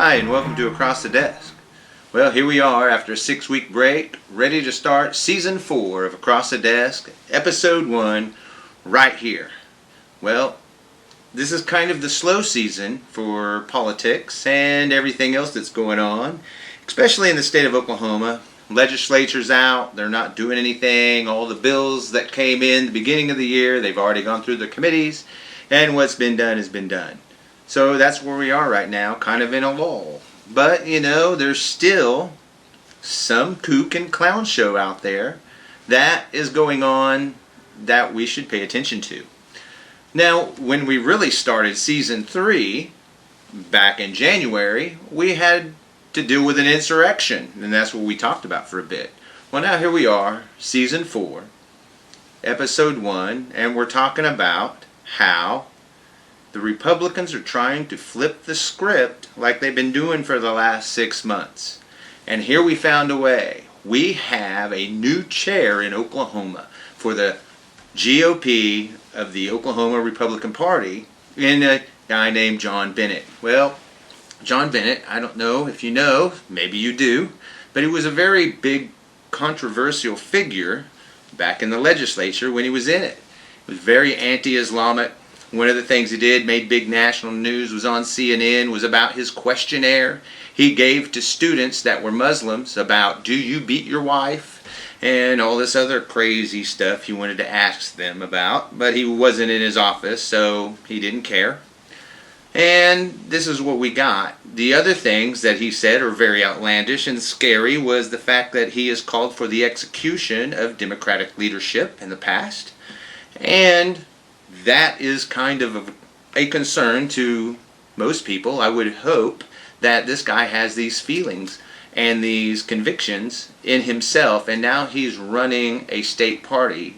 Hi, and welcome to Across the Desk. Well, here we are after a 6-week break, ready to start Season 4 of Across the Desk, Episode 1, right here. Well, this is kind of the slow season for politics and everything else that's going on, especially in the state of Oklahoma. Legislature's out, they're not doing anything. All the bills that came in the beginning of the year, they've already gone through the committees, and what's been done has been done. So that's where we are right now, kind of in a lull. But, you know, there's still some Kook and Clown show out there that is going on that we should pay attention to. Now, when we really started Season 3, back in January, we had to deal with an insurrection, and that's what we talked about for a bit. Well, now here we are, Season 4, Episode 1, and we're talking about how the Republicans are trying to flip the script like they've been doing for the last 6 months. And here we found a way. We have a new chair in Oklahoma for the GOP of the Oklahoma Republican Party, and a guy named John Bennett. Well, John Bennett, I don't know if you know, maybe you do, but he was a very big controversial figure back in the legislature when he was in it. He was very anti-Islamic. One of the things he did, made big national news, was on CNN, was about his questionnaire he gave to students that were Muslims about, do you beat your wife? And all this other crazy stuff he wanted to ask them about. But he wasn't in his office, so he didn't care. And this is what we got. The other things that he said are very outlandish and scary was the fact that he has called for the execution of Democratic leadership in the past. And that is kind of a concern to most people. I would hope that this guy has these feelings and these convictions in himself, and now he's running a state party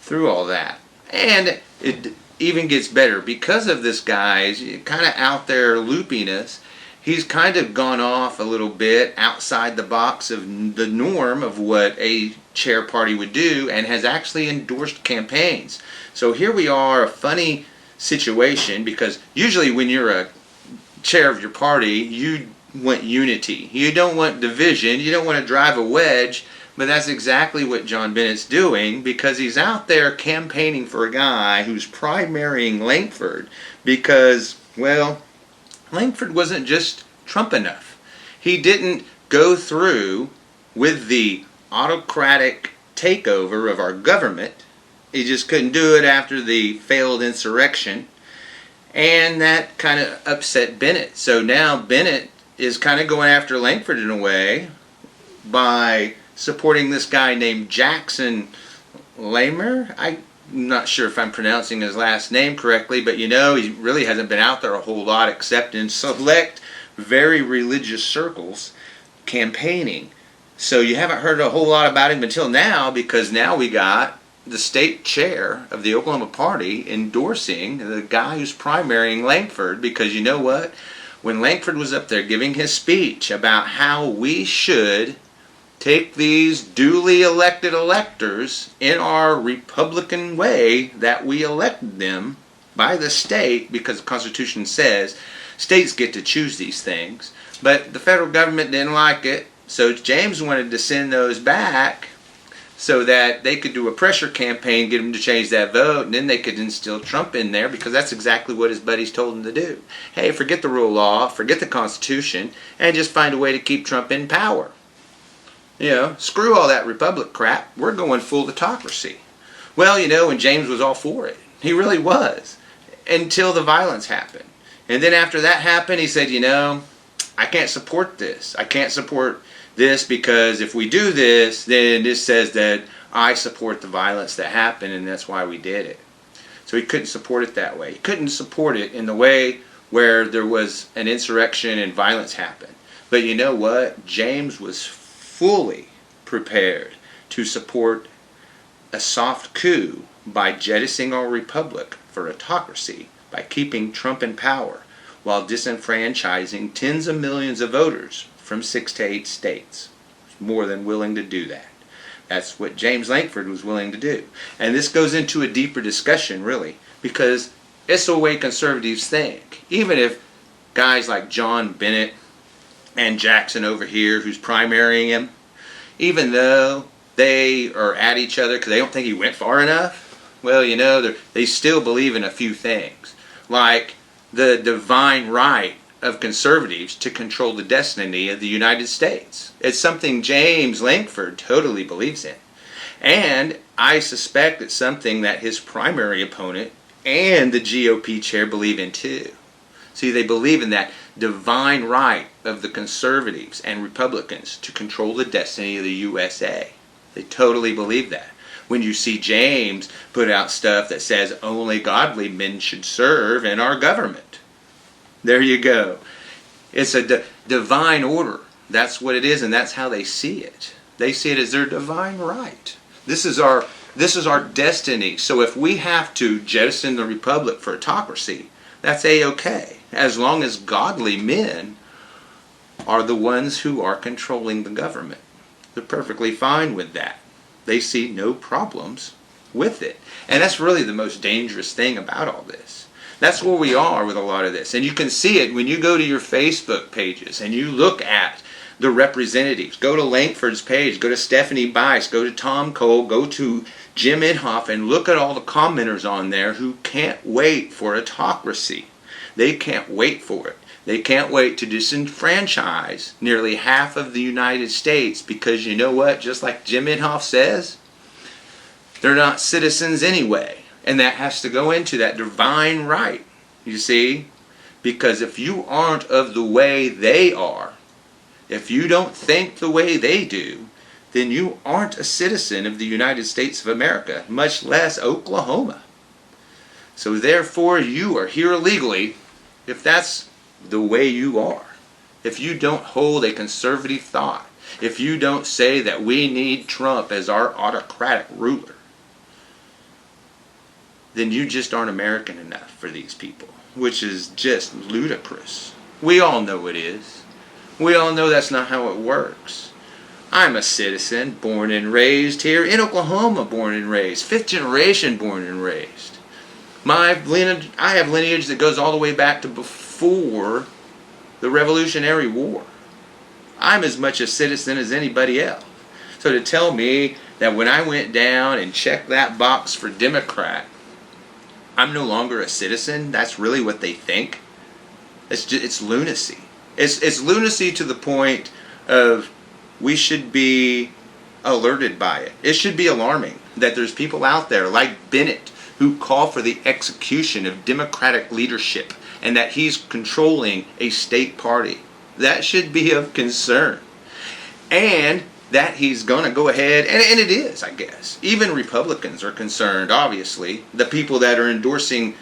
through all that. And it even gets better because of this guy's kind of out there loopiness. He's kind of gone off a little bit outside the box of the norm of what a chair party would do, and has actually endorsed campaigns. So here we are, a funny situation, because usually when you're a chair of your party, you want unity. You don't want division. You don't want to drive a wedge. But that's exactly what John Bennett's doing, because he's out there campaigning for a guy who's primarying Lankford because, well, Lankford wasn't just Trump enough. He didn't go through with the autocratic takeover of our government. He just couldn't do it after the failed insurrection. And that kind of upset Bennett. So now Bennett is kind of going after Lankford in a way by supporting this guy named Jackson Lamer. I'm not sure if I'm pronouncing his last name correctly, but you know, he really hasn't been out there a whole lot except in select, very religious circles campaigning. So you haven't heard a whole lot about him until now, because now we got the state chair of the Oklahoma Party endorsing the guy who's primarying Lankford, because you know what? When Lankford was up there giving his speech about how we should take these duly elected electors in our Republican way that we elected them by the state, because the Constitution says states get to choose these things, but the federal government didn't like it, so James wanted to send those back so that they could do a pressure campaign, get him to change that vote, and then they could instill Trump in there, because that's exactly what his buddies told him to do. Hey, forget the rule of law, forget the Constitution, and just find a way to keep Trump in power. You know, screw all that republic crap. We're going full autocracy. Well, you know, and James was all for it. He really was. Until the violence happened. And then after that happened, he said, you know, I can't support this. I can't support this, because if we do this, then this says that I support the violence that happened, and that's why we did it. So he couldn't support it that way. He couldn't support it in the way where there was an insurrection and violence happened. But you know what? James was fully prepared to support a soft coup by jettisoning our republic for autocracy, by keeping Trump in power, while disenfranchising tens of millions of voters from 6 to 8 states. More than willing to do that. That's what James Lankford was willing to do. And this goes into a deeper discussion, really, because it's the way conservatives think. Even if guys like John Bennett and Jackson over here, who's primarying him, even though they are at each other because they don't think he went far enough, well, you know, they still believe in a few things, like the divine right of conservatives to control the destiny of the United States. It's something James Lankford totally believes in. And I suspect it's something that his primary opponent and the GOP chair believe in too. See, they believe in that divine right of the conservatives and Republicans to control the destiny of the USA. They totally believe that. When you see James put out stuff that says only godly men should serve in our government. There you go. It's a divine order. That's what it is, and that's how they see it. They see it as their divine right. This is our destiny. So if we have to jettison the republic for autocracy, that's A-OK, as long as godly men are the ones who are controlling the government. They're perfectly fine with that. They see no problems with it. And that's really the most dangerous thing about all this. That's where we are with a lot of this. And you can see it when you go to your Facebook pages and you look at the representatives. Go to Lankford's page, go to Stephanie Bice, go to Tom Cole, go to Jim Inhofe, and look at all the commenters on there who can't wait for autocracy. They can't wait for it. They can't wait to disenfranchise nearly half of the United States because you know what? Just like Jim Inhofe says, they're not citizens anyway. And that has to go into that divine right, you see? Because if you aren't of the way they are, if you don't think the way they do, then you aren't a citizen of the United States of America, much less Oklahoma. So therefore you are here illegally if that's the way you are. If you don't hold a conservative thought, if you don't say that we need Trump as our autocratic ruler, then you just aren't American enough for these people, which is just ludicrous. We all know it is. We all know that's not how it works. I'm a citizen, born and raised here in Oklahoma, born and raised, 5th generation born and raised. I have lineage that goes all the way back to before the Revolutionary War. I'm as much a citizen as anybody else. So to tell me that when I went down and checked that box for Democrat, I'm no longer a citizen, that's really what they think? It's lunacy. It's lunacy to the point of we should be alerted by it. It should be alarming that there's people out there like Bennett who call for the execution of Democratic leadership and that he's controlling a state party. That should be of concern. And that he's going to go ahead, and it is, I guess. Even Republicans are concerned, obviously. The people that are endorsing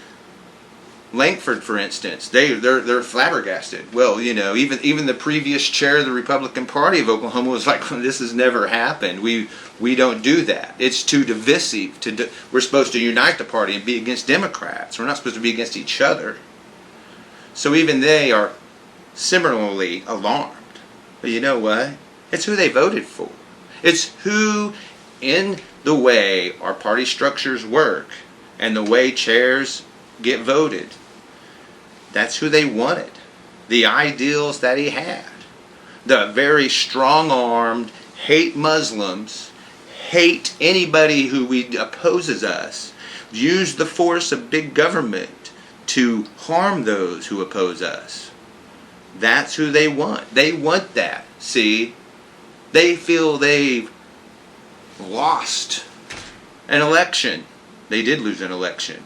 Lankford, for instance, they're flabbergasted. Well, you know, even the previous chair of the Republican Party of Oklahoma was like, this has never happened. We don't do that. It's too divisive. We're supposed to unite the party and be against Democrats. We're not supposed to be against each other. So even they are similarly alarmed. But you know what? It's who they voted for. It's who, in the way our party structures work and the way chairs get voted, that's who they wanted. The ideals that he had. The very strong-armed, hate Muslims, hate anybody who opposes us, use the force of big government to harm those who oppose us. That's who they want. They want that. See? They feel they've lost an election. They did lose an election.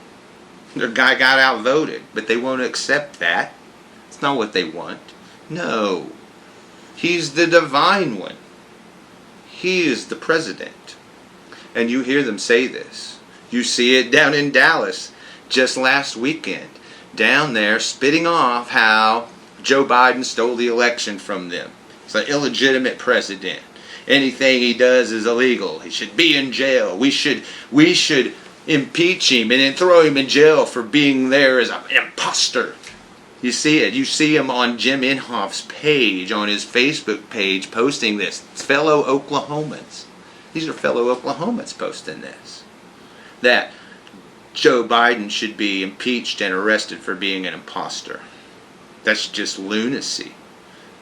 Their guy got outvoted, but they won't accept that. It's not what they want. No. He's the divine one. He is the president. And you hear them say this. You see it down in Dallas just last weekend. Down there spitting off how Joe Biden stole the election from them. He's an illegitimate president. Anything he does is illegal. He should be in jail. We should impeach him and then throw him in jail for being there as an imposter. You see it. You see him on Jim Inhofe's page, on his Facebook page, posting this. It's fellow Oklahomans. These are fellow Oklahomans posting this. That Joe Biden should be impeached and arrested for being an imposter. That's just lunacy.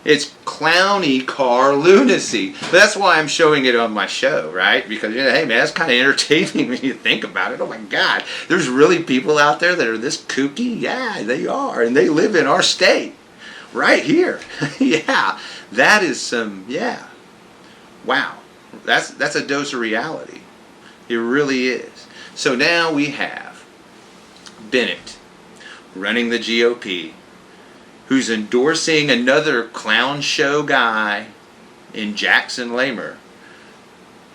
It's clowny car lunacy. But that's why I'm showing it on my show, right? Because, hey man, that's kind of entertaining when you think about it. Oh my God, there's really people out there that are this kooky? Yeah, they are. And they live in our state. Right here. Yeah, that is some, yeah. Wow. That's a dose of reality. It really is. So now we have Bennett running the GOP, who's endorsing another clown show guy in Jackson Lamer,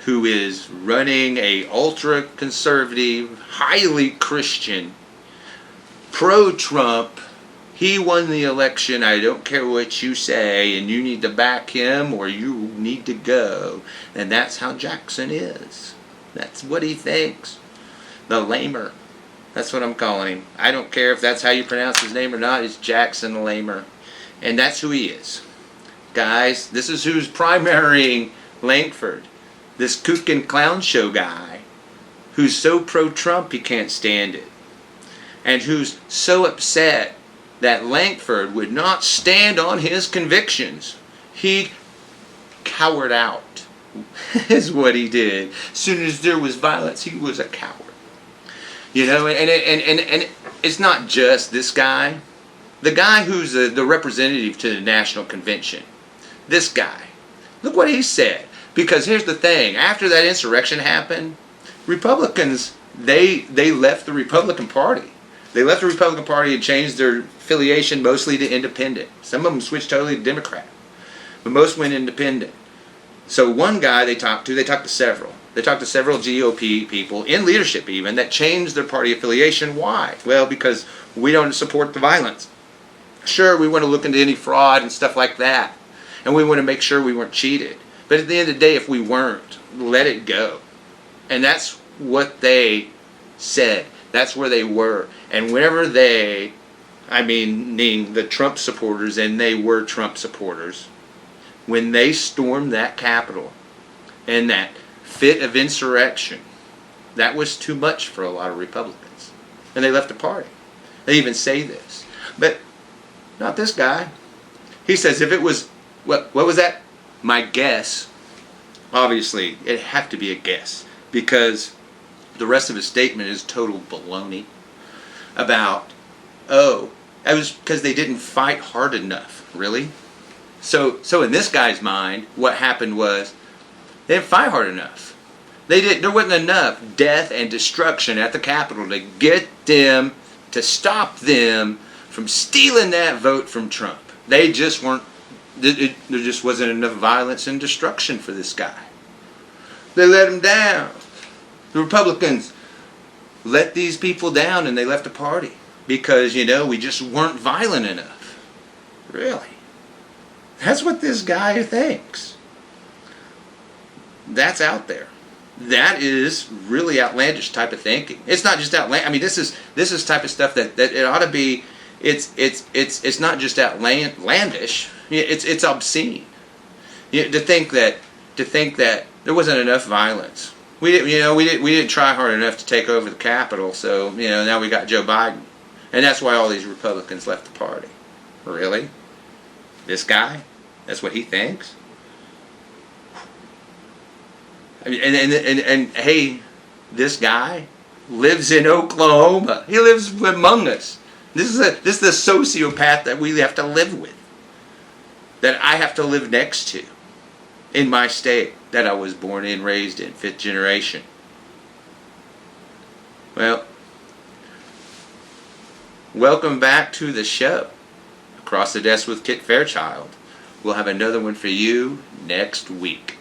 who is running a ultra-conservative, highly Christian, pro-Trump. He won the election, I don't care what you say, and you need to back him or you need to go. And that's how Jackson is. That's what he thinks. The Lamer. That's what I'm calling him. I don't care if that's how you pronounce his name or not. It's Jackson Lamer. And that's who he is. Guys, this is who's primarying Lankford. This Kook Clown show guy who's so pro-Trump he can't stand it. And who's so upset that Lankford would not stand on his convictions. He cowered out is what he did. As soon as there was violence, he was a coward. You know, and it's not just this guy. The guy who's the representative to the National Convention. This guy. Look what he said. Because here's the thing. After that insurrection happened, Republicans, they left the Republican Party. They left the Republican Party and changed their affiliation mostly to independent. Some of them switched totally to Democrat. But most went independent. So one guy they talked to several. They talked to several GOP people, in leadership even, that changed their party affiliation. Why? Well, because we don't support the violence. Sure, we want to look into any fraud and stuff like that. And we want to make sure we weren't cheated. But at the end of the day, if we weren't, let it go. And that's what they said. That's where they were. And whenever they, meaning the Trump supporters, and they were Trump supporters, when they stormed that Capitol and that fit of insurrection, that was too much for a lot of Republicans. And they left the party. They even say this. But not this guy. He says if it was, what was that? My guess. Obviously, it had to be a guess. Because the rest of his statement is total baloney. About, it was because they didn't fight hard enough. Really? So in this guy's mind, what happened was, they didn't fight hard enough. There wasn't enough death and destruction at the Capitol to get them, to stop them from stealing that vote from Trump. They just weren't, there just wasn't enough violence and destruction for this guy. They let him down. The Republicans let these people down and they left the party. Because, we just weren't violent enough. Really? That's what this guy thinks. That's out there. That is really outlandish type of thinking. It's not just outlandish. This is type of stuff that it ought to be. It's not just outlandish. It's obscene. To think that there wasn't enough violence. We didn't try hard enough to take over the Capitol. So now we got Joe Biden, and that's why all these Republicans left the party. Really? This guy? That's what he thinks? And hey, this guy lives in Oklahoma. He lives among us. This is the sociopath that we have to live with. That I have to live next to. In my state that I was born and raised in, 5th generation. Well, welcome back to the show. Across the Desk with Kit Fairchild. We'll have another one for you next week.